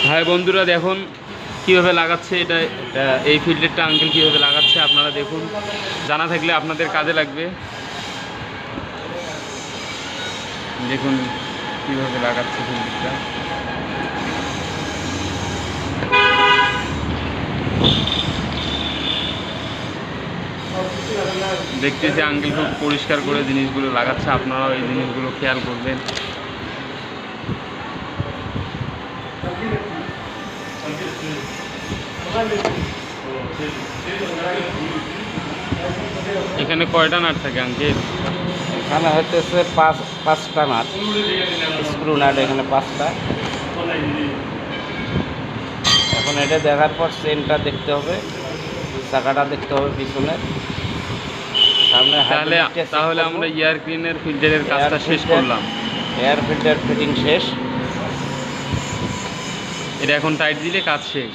High বন্ধুরা, দেখুন কীভাবে লাগাচ্ছে এটা। এই ফিল্টারটা আঙ্কেল কীভাবে লাগাচ্ছে আপনারা দেখুন, জানা থাকলে আপনাদের কাজে লাগবে। দেখুন কীভাবে লাগাচ্ছে ফিল্টারটা। দেখতেছি আঙ্কেল খুব পরিষ্কার করে জিনিসগুলো লাগাচ্ছে, আপনারাও এই জিনিসগুলো খেয়াল করবেন। এখানে কয়টা নাট থাকে আঙ্কেল? এখানে হইতেছে পাঁচটা নাট, স্ক্রু নাট এখানে 5টা। এখন এটা দেখার পর চেনটা দেখতে হবে, চাকাটা দেখতে হবে পিছনে, সামনে। তাহলে আমরা এয়ার ক্লিনের ফিল্টারের কাজটা শেষ করলাম। এয়ার ফিল্টার ফিটিং শেষ। এটা এখন টাইট দিলে কাজ শেষ।